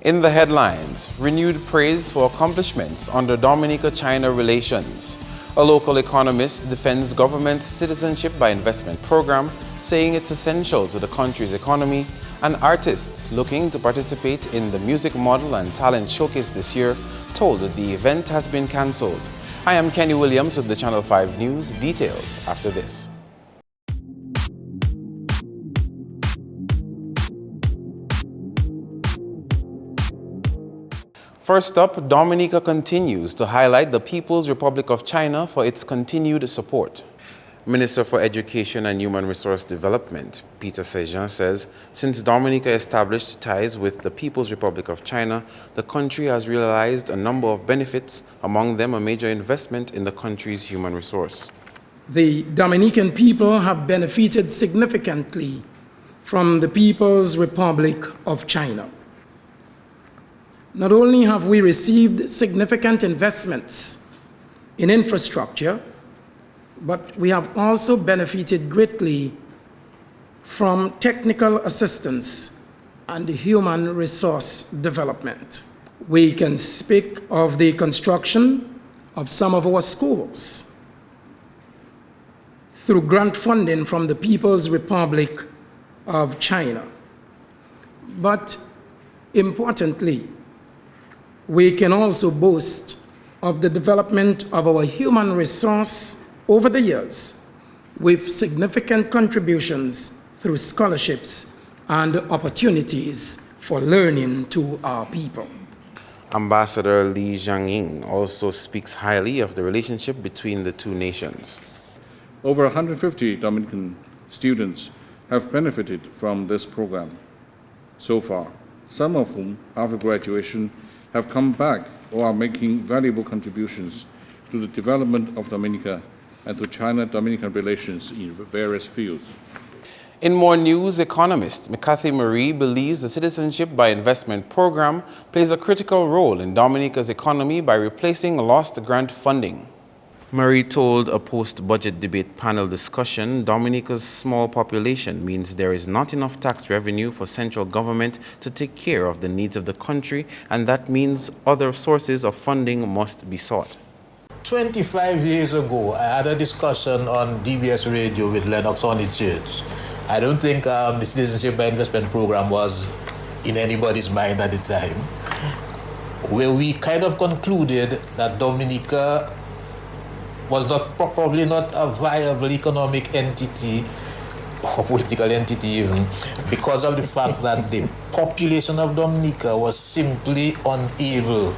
In the headlines, renewed praise for accomplishments under Dominica-China relations. A local economist defends government's citizenship by investment program, saying it's essential to the country's economy, and artists looking to participate in the music model and talent showcase this year told that the event has been cancelled. I am Kenny Williams with the Channel 5 News. Details after this. First up, Dominica continues to highlight the People's Republic of China for its continued support. Minister for Education and Human Resource Development, Peter Sejean, says since Dominica established ties with the People's Republic of China, the country has realized a number of benefits, among them a major investment in the country's human resource. The Dominican people have benefited significantly from the People's Republic of China. Not only have we received significant investments in infrastructure, but we have also benefited greatly from technical assistance and human resource development. We can speak of the construction of some of our schools through grant funding from the People's Republic of China. But importantly, we can also boast of the development of our human resource over the years, with significant contributions through scholarships and opportunities for learning to our people. Ambassador Li Jianying also speaks highly of the relationship between the two nations. Over 150 Dominican students have benefited from this program so far, some of whom, after graduation, have come back or are making valuable contributions to the development of Dominica and to China-Dominican relations in various fields. In more news, economist McCarthy Marie believes the Citizenship by Investment program plays a critical role in Dominica's economy by replacing lost grant funding. Marie told a post-budget debate panel discussion Dominica's small population means there is not enough tax revenue for central government to take care of the needs of the country, and that means other sources of funding must be sought. 25 years ago, I had a discussion on DBS radio with Lennox Honeychurch. I don't think the Citizenship by Investment program was in anybody's mind at the time, where we kind of concluded that Dominica was probably not a viable economic entity or political entity even, because of the fact that the population of Dominica was simply unable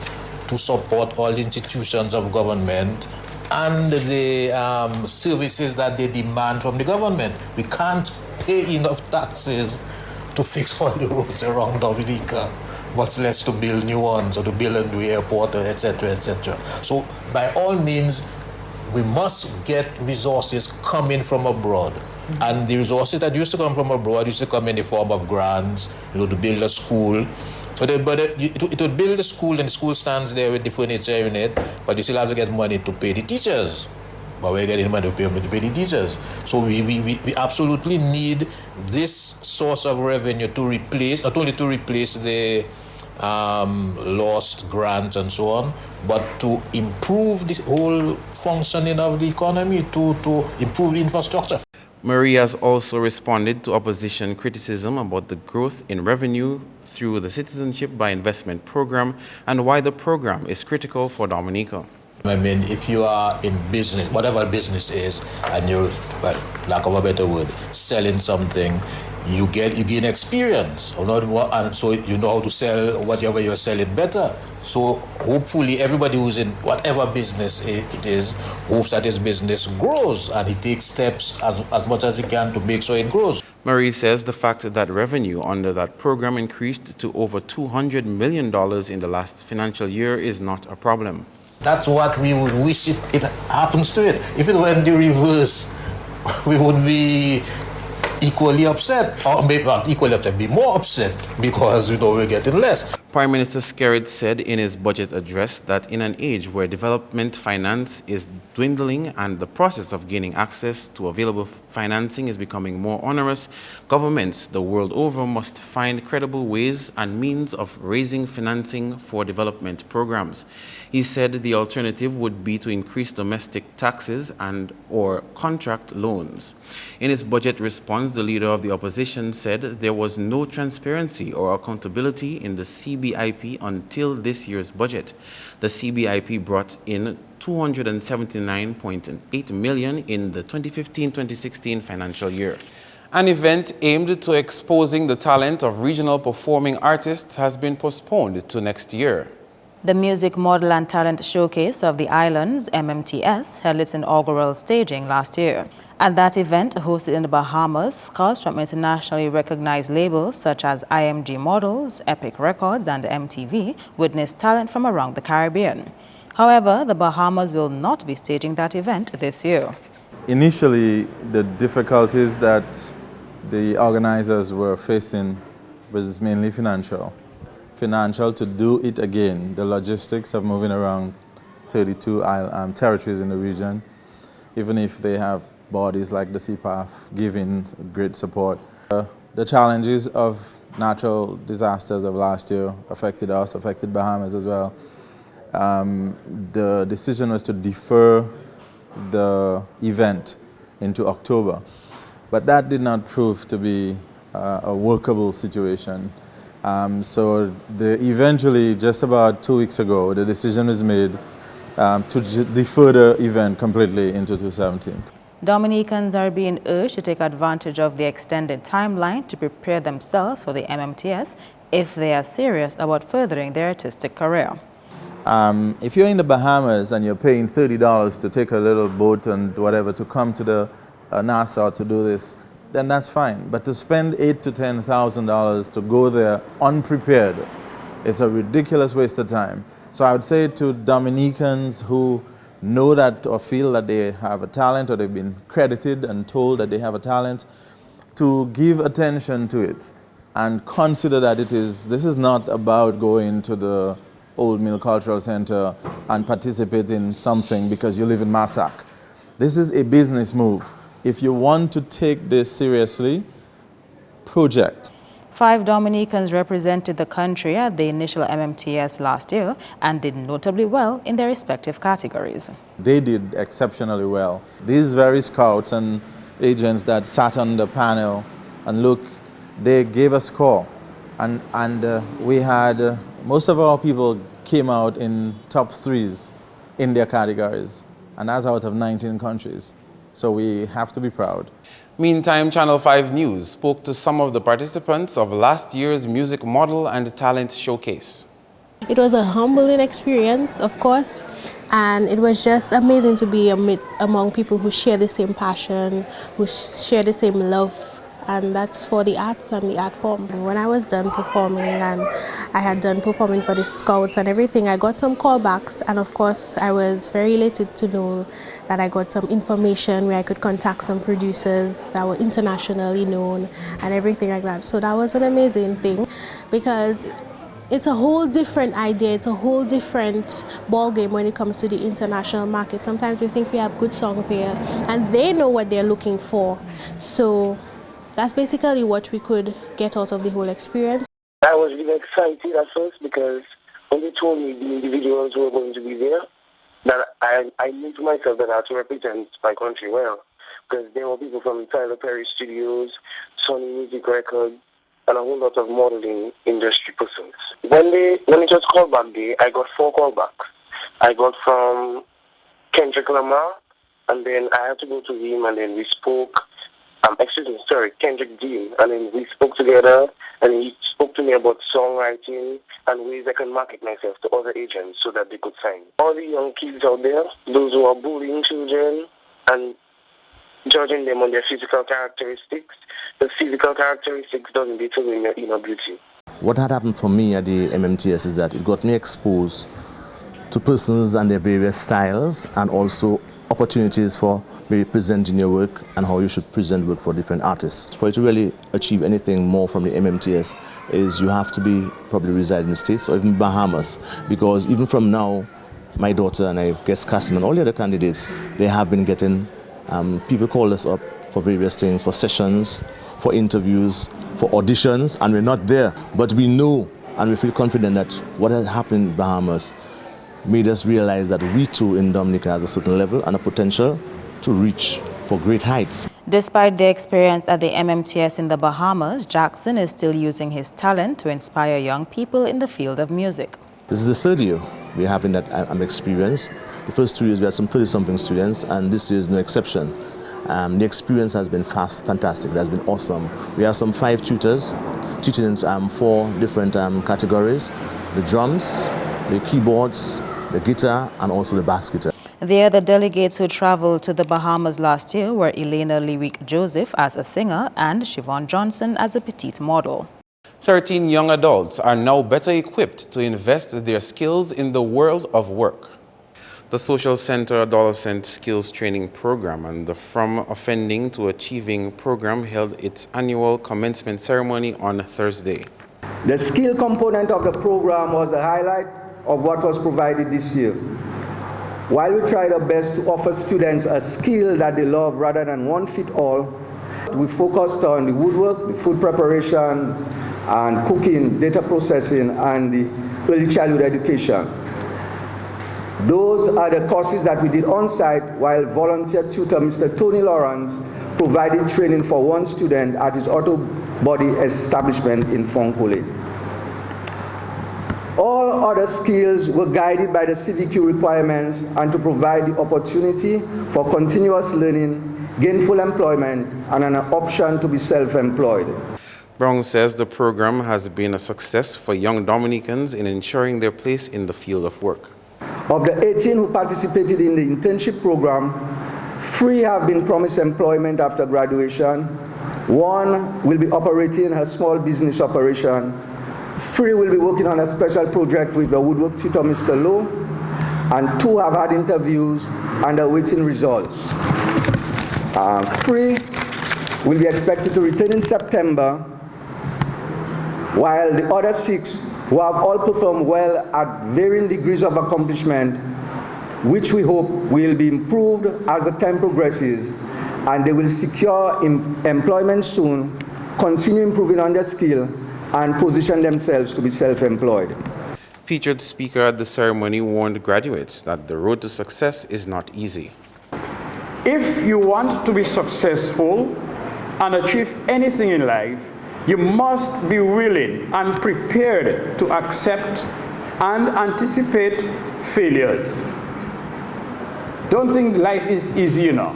to support all the institutions of government and the services that they demand from the government. We can't pay enough taxes to fix all the roads around Dominica, much less to build new ones or to build a new airport, etc., etc. So by all means, we must get resources coming from abroad. And the resources that used to come from abroad used to come in the form of grants, to build a school. So it would build a school, and the school stands there with the furniture in it, but you still have to get money to pay the teachers. But we're getting money to pay the teachers. So we absolutely need this source of revenue to replace, not only to replace the lost grants and so on, but to improve this whole functioning of the economy, to improve the infrastructure. Marie has also responded to opposition criticism about the growth in revenue through the Citizenship by Investment program and why the program is critical for Dominica. I mean, if you are in business, whatever business is, and you're, well, lack of a better word, selling something, you gain experience, and so you know how to sell whatever you're selling better. So hopefully everybody who's in whatever business it is hopes that his business grows, and he takes steps as much as he can to make sure it grows. Marie says the fact that revenue under that program increased to over $200 million in the last financial year is not a problem. That's what we would wish it happens to it. If it went the reverse, we would be equally upset, or maybe not equally upset, be more upset because we're getting less. Prime Minister Skerrit said in his budget address that in an age where development finance is dwindling and the process of gaining access to available financing is becoming more onerous, governments the world over must find credible ways and means of raising financing for development programs. He said the alternative would be to increase domestic taxes and or contract loans. In his budget response, the leader of the opposition said there was no transparency or accountability in the CBIP until this year's budget. The CBIP brought in $279.8 million in the 2015-2016 financial year. An event aimed to exposing the talent of regional performing artists has been postponed to next year. The Music Model and Talent Showcase of the Islands, MMTS, held its inaugural staging last year. At that event, hosted in the Bahamas, scouts from internationally recognized labels such as IMG Models, Epic Records, and MTV witnessed talent from around the Caribbean. However, the Bahamas will not be staging that event this year. Initially, the difficulties that the organizers were facing was mainly financial. Financial to do it again. The logistics of moving around 32 territories in the region, even if they have bodies like the CPAF giving great support. The challenges of natural disasters of last year affected us, affected Bahamas as well. The decision was to defer the event into October, but that did not prove to be a workable situation. So eventually, just about 2 weeks ago, the decision was made to defer the event completely into 2017. Dominicans are being urged to take advantage of the extended timeline to prepare themselves for the MMTS if they are serious about furthering their artistic career. If you're in the Bahamas and you're paying $30 to take a little boat and whatever to come to the Nassau to do this, then that's fine. But to spend $8,000 to $10,000 to go there unprepared, it's a ridiculous waste of time. So I would say to Dominicans who know that or feel that they have a talent or they've been credited and told that they have a talent, to give attention to it and consider that this is not about going to the Old Mill Cultural Center and participate in something because you live in Massac. This is a business move. If you want to take this seriously, project. 5 Dominicans represented the country at the initial MMTS last year and did notably well in their respective categories. They did exceptionally well. These very scouts and agents that sat on the panel and look, they gave us a score. And we had, most of our people came out in top 3s in their categories, and that's out of 19 countries. So we have to be proud. Meantime, Channel 5 News spoke to some of the participants of last year's Music Model and Talent Showcase. It was a humbling experience, of course, and it was just amazing to be among people who share the same passion, who share the same love, and that's for the arts and the art form. When I was done performing and I had done performing for the scouts and everything, I got some callbacks, and of course I was very elated to know that I got some information where I could contact some producers that were internationally known and everything like that. So that was an amazing thing because it's a whole different idea, it's a whole different ball game when it comes to the international market. Sometimes we think we have good songs here and they know what they're looking for. So that's basically what we could get out of the whole experience. I was really excited at first because when they told me the individuals who were going to be there, that I knew to myself that I had to represent my country well, because there were people from Tyler Perry Studios, Sony Music Records, and a whole lot of modeling industry persons. When it was callback day, I got 4 callbacks. I got from Kendrick Lamar, and then I had to go to him, and then we spoke. Kendrick Dean, and then we spoke together, and he spoke to me about songwriting and ways I can market myself to other agents so that they could sign. All the young kids out there, those who are bullying children and judging them on their physical characteristics, the physical characteristics doesn't determine your inner beauty. What had happened for me at the MMTS is that it got me exposed to persons and their various styles, and also opportunities for maybe presenting your work and how you should present work for different artists. For you to really achieve anything more from the MMTS is you have to be probably reside in the States or even Bahamas, because even from now, my daughter and I guess Cassim and all the other candidates, they have been getting, people call us up for various things, for sessions, for interviews, for auditions, and we're not there. But we know and we feel confident that what has happened in Bahamas made us realize that we too in Dominica has a certain level and a potential to reach for great heights. Despite their experience at the MMTS in the Bahamas, Jackson is still using his talent to inspire young people in the field of music. This is the third year we're having that experience. The first 2 years we had some 30-something students, and this year is no exception. The experience has been fantastic. It has been awesome. We have some 5 tutors teaching in 4 different categories: the drums, the keyboards, the guitar, and also the bass guitar. The other delegates who traveled to the Bahamas last year were Elena Lyric-Joseph as a singer and Siobhan Johnson as a petite model. 13 young adults are now better equipped to invest their skills in the world of work. The Social Center Adolescent Skills Training Program and the From Offending to Achieving program held its annual commencement ceremony on Thursday. The skill component of the program was the highlight of what was provided this year. While we tried our best to offer students a skill that they love rather than one fit all, we focused on the woodwork, the food preparation and cooking, data processing, and the early childhood education. Those are the courses that we did on-site, while volunteer tutor Mr. Tony Lawrence provided training for one student at his auto body establishment in Fonkole. All other skills were guided by the CVQ requirements and to provide the opportunity for continuous learning, gainful employment, and an option to be self-employed. Brown says the program has been a success for young Dominicans in ensuring their place in the field of work. Of the 18 who participated in the internship program, 3 have been promised employment after graduation. 1 will be operating her small business operation. 3 will be working on a special project with the woodwork tutor, Mr. Lowe, and 2 have had interviews and are waiting results. 3 will be expected to return in September, while the other 6 who have all performed well at varying degrees of accomplishment, which we hope will be improved as the time progresses, and they will secure employment soon, continue improving on their skill, and position themselves to be self-employed. Featured speaker at the ceremony warned graduates that the road to success is not easy. If you want to be successful and achieve anything in life, you must be willing and prepared to accept and anticipate failures. Don't think life is easy enough.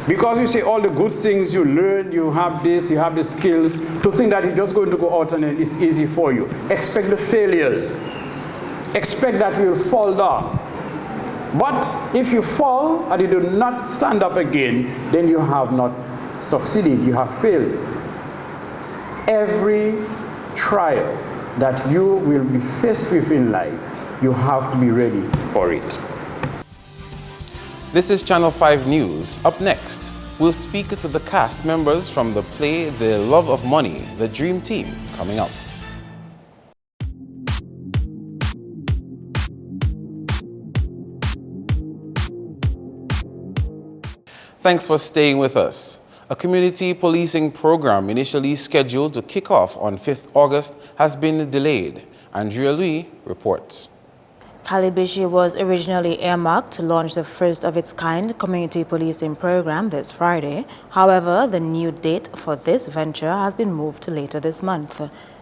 Because you say all the good things you learn, you have this, you have the skills, to think that you're just going to go out and it's easy for you. Expect the failures. Expect that you will fall down. But if you fall and you do not stand up again, then you have not succeeded, you have failed. Every trial that you will be faced with in life, you have to be ready for it. This is Channel 5 News. Up next, we'll speak to the cast members from the play The Love of Money, The Dream Team, coming up. Thanks for staying with us. A community policing program initially scheduled to kick off on 5th August has been delayed. Andrea Lee reports. Calibishi was originally earmarked to launch the first of its kind community policing program this Friday. However, the new date for this venture has been moved to later this month.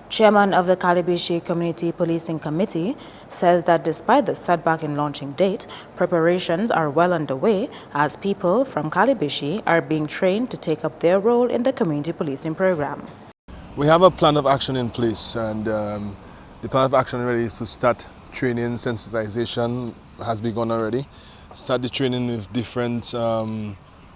Chairman of the Calibishi Community Policing Committee says that despite the setback in launching date, preparations are well underway as people from Calibishi are being trained to take up their role in the community policing program. We have a plan of action in place, and the plan of action really is to start training. Sensitization has begun already. Start the training with different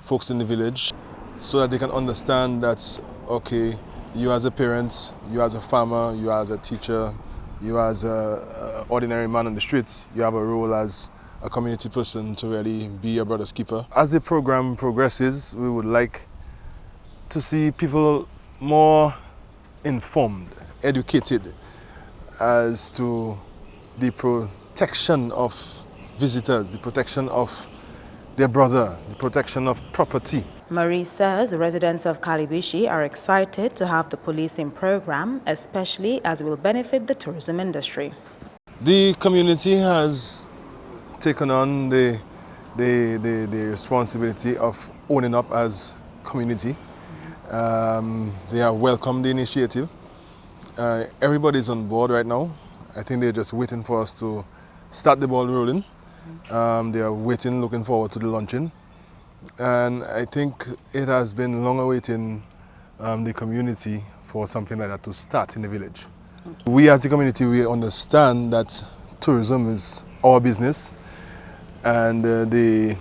folks in the village so that they can understand that, okay, you as a parent, you as a farmer, you as a teacher, you as an ordinary man on the streets, you have a role as a community person to really be a brother's keeper. As the program progresses, we would like to see people more informed, educated as to the protection of visitors, the protection of their brother, the protection of property. Marie says residents of Kalibishi are excited to have the policing program, especially as it will benefit the tourism industry. The community has taken on the responsibility of owning up as community. They have welcomed the initiative. Everybody's on board right now. I think they're just waiting for us to start the ball rolling. They are waiting, looking forward to the launching. And I think it has been long awaiting the community for something like that to start in the village. We as a community, we understand that tourism is our business, and the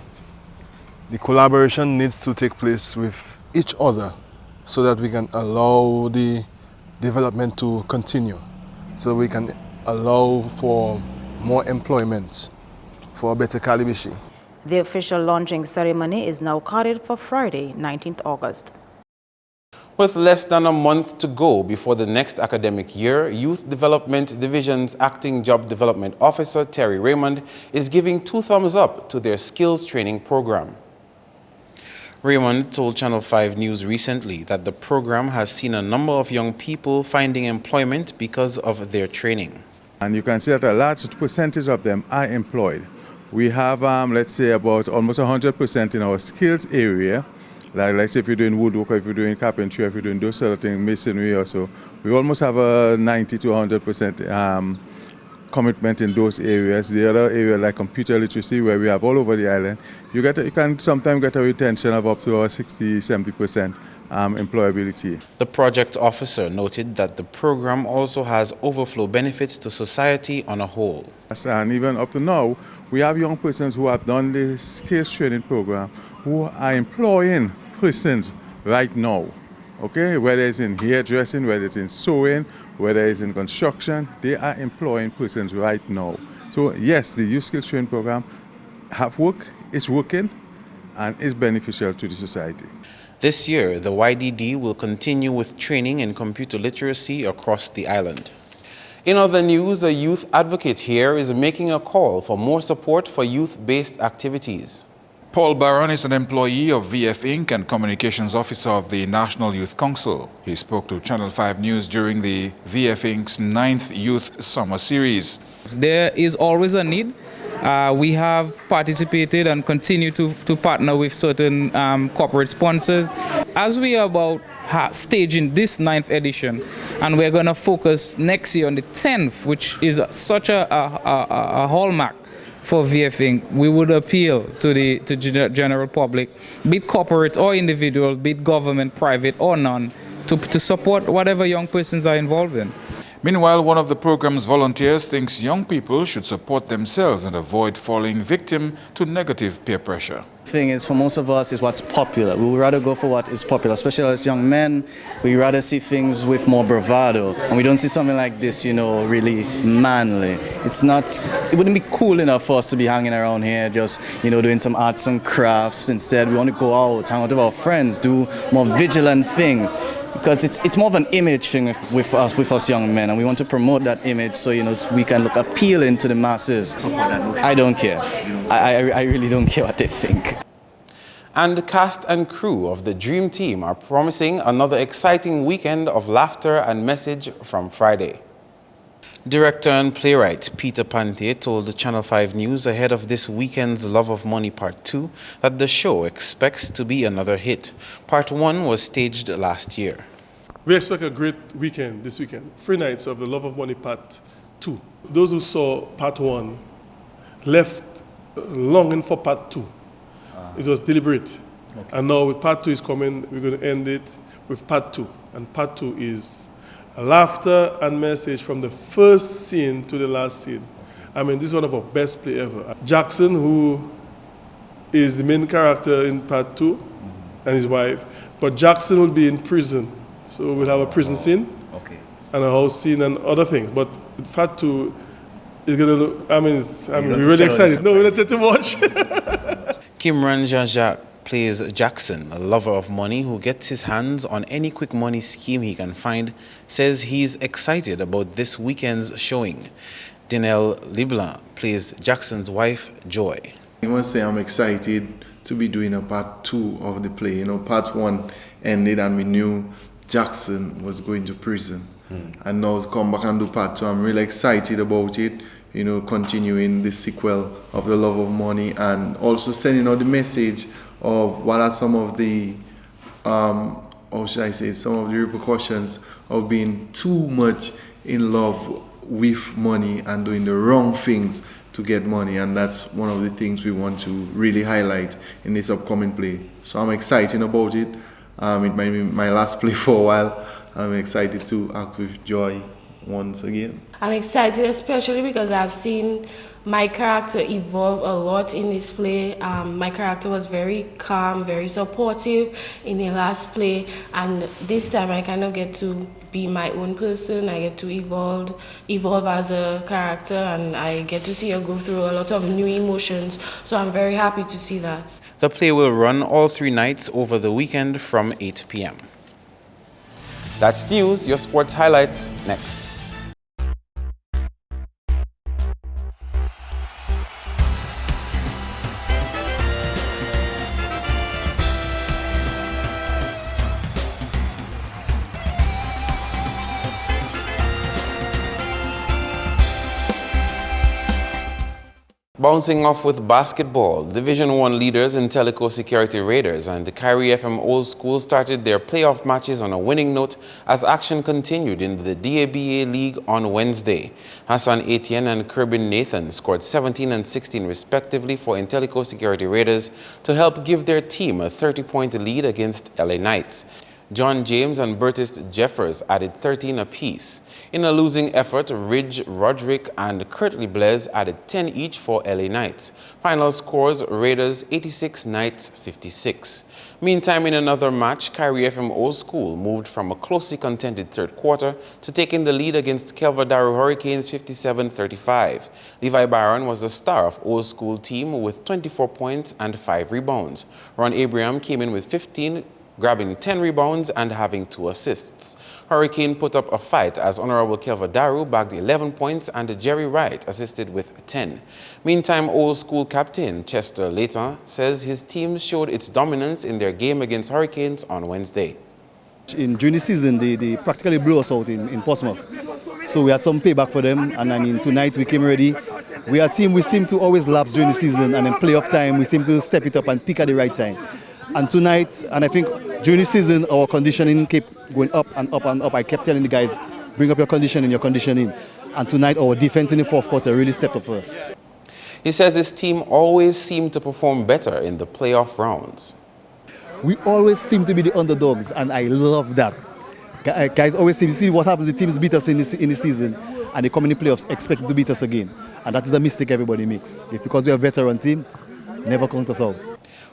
collaboration needs to take place with each other so that we can allow the development to continue, so we can allow for more employment, for a better Kalibishi. The official launching ceremony is now carried for Friday, 19th August. With less than a month to go before the next academic year, Youth Development Division's Acting Job Development Officer, Terry Raymond, is giving 2 thumbs up to their skills training program. Raymond told Channel 5 News recently that the program has seen a number of young people finding employment because of their training. And you can see that a large percentage of them are employed. We have, let's say, about almost 100% in our skills area. Like say if you're doing woodwork, or if you're doing carpentry, or if you're doing those sort of things, masonry or so, we almost have a 90 to 100% commitment in those areas. The other area like computer literacy, where we have all over the island, you can sometimes get a retention of up to 60–70% employability. The project officer noted that the program also has overflow benefits to society on a whole. And even up to now, we have young persons who have done the skills training program who are employing persons right now. Okay, whether it's in hairdressing, whether it's in sewing, whether it's in construction, they are employing persons right now. So yes, the youth skills training program is working and is beneficial to the society. This year, the YDD will continue with training in computer literacy across the island. In other news, a youth advocate here is making a call for more support for youth-based activities. Paul Barron is an employee of VF Inc. and Communications Officer of the National Youth Council. He spoke to Channel 5 News during the VF Inc.'s 9th Youth Summer Series. There is always a need. We have participated and continue to partner with certain corporate sponsors. As we are about staging this 9th edition, and we're going to focus next year on the 10th, which is such a hallmark for VF Inc., we would appeal to the general public, be it corporate or individuals, be it government, private or none, to support whatever young persons are involved in. Meanwhile, one of the program's volunteers thinks young people should support themselves and avoid falling victim to negative peer pressure. The thing is, for most of us, is what's popular. We would rather go for what is popular, especially as young men. We rather see things with more bravado, and we don't see something like this, really manly. It wouldn't be cool enough for us to be hanging around here just, doing some arts and crafts. Instead, we want to go out, hang out with our friends, do more vigilant things. Because it's more of an image thing with us young men, and we want to promote that image so we can look appealing to the masses. I don't care. I really don't care what they think. And the cast and crew of the Dream Team are promising another exciting weekend of laughter and message from Friday. Director and playwright Peter Pante told the Channel 5 News ahead of this weekend's Love of Money Part 2 that the show expects to be another hit. Part 1 was staged last year. We expect a great weekend this weekend. 3 nights of the Love of Money Part 2. Those who saw Part 1 left longing for Part 2. It was deliberate. Okay. And now with Part 2 is coming, we're going to end it with Part 2. And Part 2 is laughter and message from the first scene to the last scene. I mean, this is one of our best play ever. Jackson, who is the main character in Part 2, and his wife, but Jackson will be in prison. So we'll have a prison scene, and a house scene and other things. But Part 2, it's gonna look. We're really excited. No, we don't say too much. Kimran Jean-Jacques plays Jackson, a lover of money who gets his hands on any quick money scheme he can find, says he's excited about this weekend's showing. Dinelle Libla plays Jackson's wife, Joy. I must say I'm excited to be doing a part 2 of the play. You know, part 1 ended and we knew Jackson was going to prison. And now to come back and do part 2, I'm really excited about it. You know, continuing the sequel of The Love of Money and also sending out the message of what are some of the, how should I say, some of the repercussions of being too much in love with money and doing the wrong things to get money. And that's one of the things we want to really highlight in this upcoming play. So I'm excited about it. It might be my last play for a while. I'm excited to act with Joy once again. I'm excited especially because I've seen my character evolve a lot in this play. My character was very calm, very supportive in the last play, and this time I kind of get to be my own person. I get to evolve as a character, and I get to see her go through a lot of new emotions, so I'm very happy to see that. The play will run all 3 nights over the weekend from 8 p.m. That's news. Your sports highlights next. Bouncing off with basketball, Division I leaders Intellico Security Raiders and the Kyrie FM Old School started their playoff matches on a winning note as action continued in the DABA League on Wednesday. Hassan Etienne and Kerbin Nathan scored 17 and 16 respectively for Intellico Security Raiders to help give their team a 30-point lead against LA Knights. John James and Bertis Jeffers added 13 apiece. In a losing effort, Ridge Roderick and Curtly Blaise added 10 each for LA Knights. Final scores, Raiders 86, Knights 56. Meantime, in another match, Kyrie FM Old School moved from a closely contended third quarter to taking the lead against Kelvadaru Hurricanes 57-35. Levi Byron was the star of Old School team with 24 points and 5 rebounds. Ron Abraham came in with 15, grabbing 10 rebounds and having 2 assists. Hurricane put up a fight as Honorable Kelvadaru bagged 11 points and Jerry Wright assisted with 10. Meantime, Old School captain Chester Layton says his team showed its dominance in their game against Hurricanes on Wednesday. During the season, they practically blew us out in Portsmouth. So we had some payback for them, and I mean, tonight we came ready. We are a team, we seem to always lapse during the season, and in playoff time, we seem to step it up and pick at the right time. And tonight, and I think during the season, our conditioning kept going up and up and up. I kept telling the guys, bring up your conditioning, And tonight, our defense in the fourth quarter really stepped up for us. He says his team always seemed to perform better in the playoff rounds. We always seem to be the underdogs, and I love that. Guys always seem to see what happens. The teams beat us in the season, and they come in the playoffs expecting to beat us again. And that is a mistake everybody makes. If because we are a veteran team, never count us out.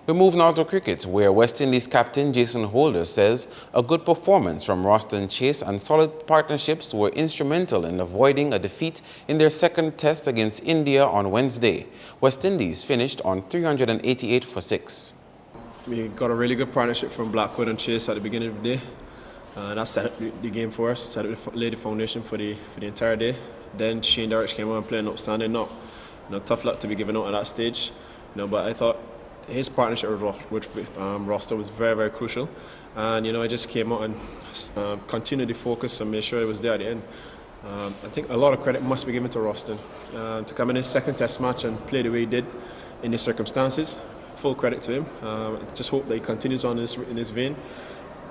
We move now to cricket, where West Indies captain Jason Holder says a good performance from Roston Chase and solid partnerships were instrumental in avoiding a defeat in their second test against India on Wednesday. West Indies finished on 388 for 6. We got a really good partnership from Blackwood and Chase at the beginning of the day. That set up the game for us, laid the foundation for the entire day. Then Shane Darich came on playing outstanding. Not tough luck to be given out at that stage, but I thought his partnership with Roster was very, very crucial. And, I just came out and continued to focus and made sure it was there at the end. I think a lot of credit must be given to Roston. To come in his second test match and play the way he did in these circumstances, full credit to him. Just hope that he continues on in this vein.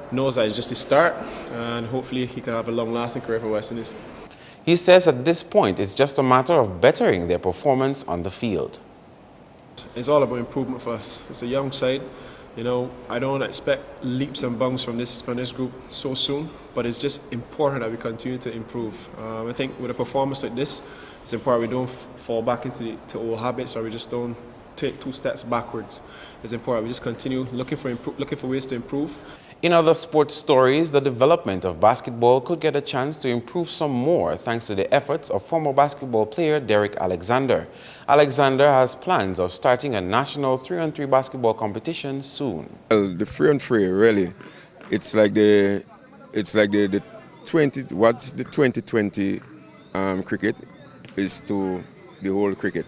Knows that it's just his start, and hopefully he can have a long-lasting career for West Indies. He says at this point it's just a matter of bettering their performance on the field. It's all about improvement for us. It's a young side. I don't expect leaps and bounds from this group so soon, but it's just important that we continue to improve. I think with a performance like this, it's important we don't fall back into old habits, or we just don't take 2 steps backwards. It's important we just continue looking for ways to improve. In other sports stories, the development of basketball could get a chance to improve some more thanks to the efforts of former basketball player Derek Alexander. Alexander has plans of starting a national 3-on-3 basketball competition soon. Well, the 3-on-3 really, it's like the 2020 cricket is to the whole cricket.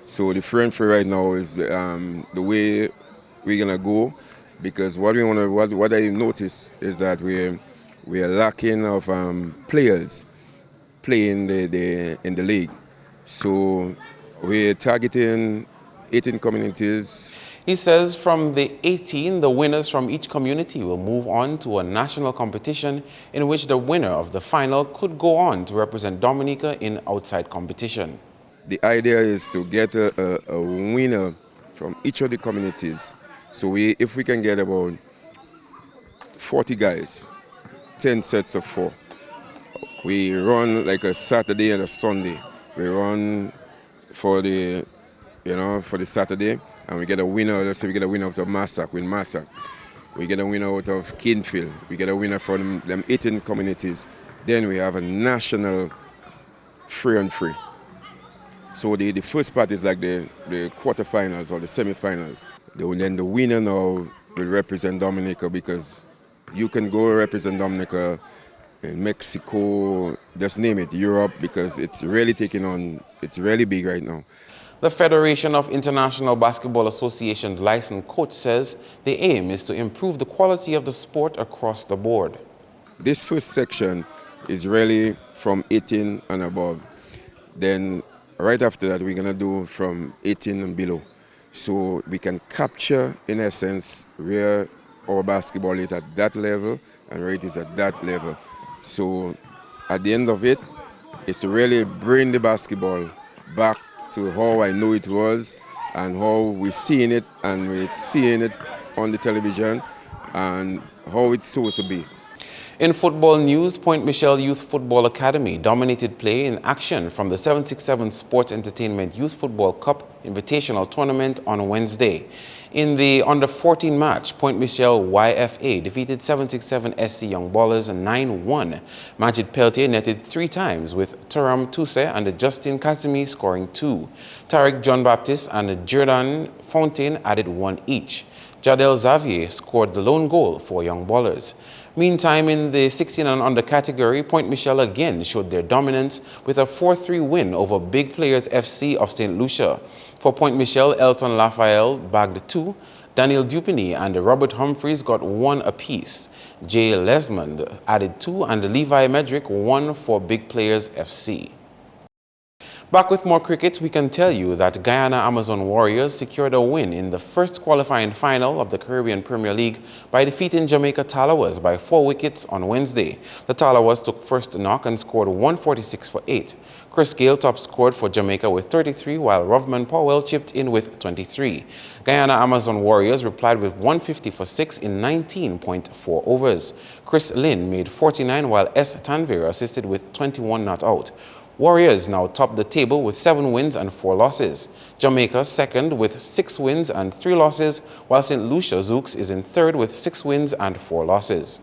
So the 3-on-3 right now is the way we're gonna go. Because what I notice is that we are lacking of players playing in the league. So we're targeting 18 communities. He says from the 18, the winners from each community will move on to a national competition in which the winner of the final could go on to represent Dominica in outside competition. The idea is to get a winner from each of the communities. So if we can get about 40 guys, 10 sets of 4, we run like a Saturday and a Sunday. We run for the Saturday, and we get a winner. Let's say we get a winner out of Massac, win Massac. We get a winner out of Kinfield. We get a winner from them 18 communities. Then we have a national 3-on-3. So the first part is like the quarterfinals or the semifinals. Then the winner now will represent Dominica, because you can go represent Dominica in Mexico, just name it, Europe, because it's really taking on, it's really big right now. The Federation of International Basketball Association's licensed coach says the aim is to improve the quality of the sport across the board. This first section is really from 18 and above. Then right after that, we're going to do from 18 and below. So we can capture, in essence, where our basketball is at that level and where it is at that level. So at the end of it, is to really bring the basketball back to how I know it was and how we're seeing it, and we're seeing it on the television and how it's supposed to be. In football news, Point Michelle Youth Football Academy dominated play in action from the 767 Sports Entertainment Youth Football Cup Invitational Tournament on Wednesday. In the under-14 match, Point Michelle YFA defeated 767 SC Young Ballers 9-1. Majid Peltier netted 3 times, with Turam Tuse and Justin Casimir scoring 2. Tariq John Baptiste and Jordan Fontaine added 1 each. Jadel Xavier scored the lone goal for Young Ballers. Meantime, in the 16 and under category, Point Michelle again showed their dominance with a 4-3 win over Big Players FC of St. Lucia. For Point Michelle, Elton Raphael bagged 2, Daniel Dupini and Robert Humphreys got 1 apiece. Jay Lesmond added 2 and Levi Medrick 1 for Big Players FC. Back with more cricket, we can tell you that Guyana Amazon Warriors secured a win in the first qualifying final of the Caribbean Premier League by defeating Jamaica Talawas by 4 wickets on Wednesday. The Talawas took first knock and scored 146 for 8. Chris Gale top scored for Jamaica with 33, while Rovman Powell chipped in with 23. Guyana Amazon Warriors replied with 150 for 6 in 19.4 overs. Chris Lynn made 49, while S. Tanvir assisted with 21 not out. Warriors now top the table with 7 wins and 4 losses. Jamaica second with 6 wins and 3 losses, while St. Lucia Zouks is in third with 6 wins and 4 losses.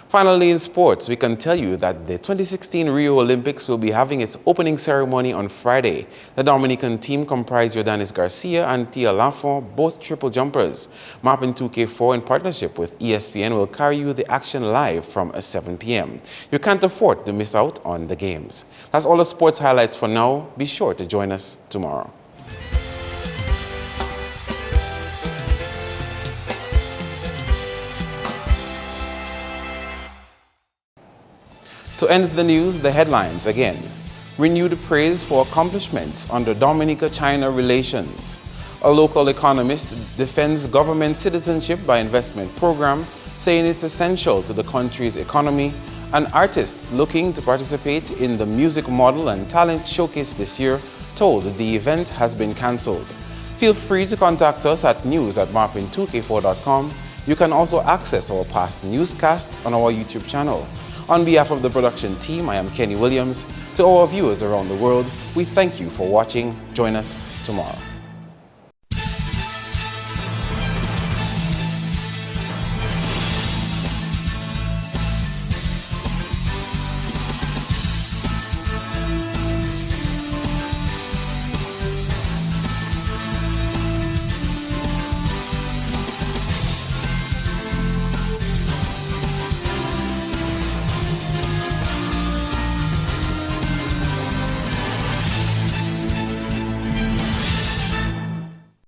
Finally, in sports, we can tell you that the 2016 Rio Olympics will be having its opening ceremony on Friday. The Dominican team comprised Jordanis Garcia and Tia Lafont, both triple jumpers. MarpinNewsAugust4th2k16 in partnership with ESPN will carry you the action live from 7 p.m. You can't afford to miss out on the games. That's all the sports highlights for now. Be sure to join us tomorrow. To end the news, the headlines again. Renewed praise for accomplishments under Dominica-China relations. A local economist defends government citizenship by investment program, saying it's essential to the country's economy. And artists looking to participate in the music model and talent showcase this year told the event has been cancelled. Feel free to contact us at news@MarpinNewsAugust4th2k16. You can also access our past newscasts on our YouTube channel. On behalf of the production team, I am Kenny Williams. To our viewers around the world, we thank you for watching. Join us tomorrow.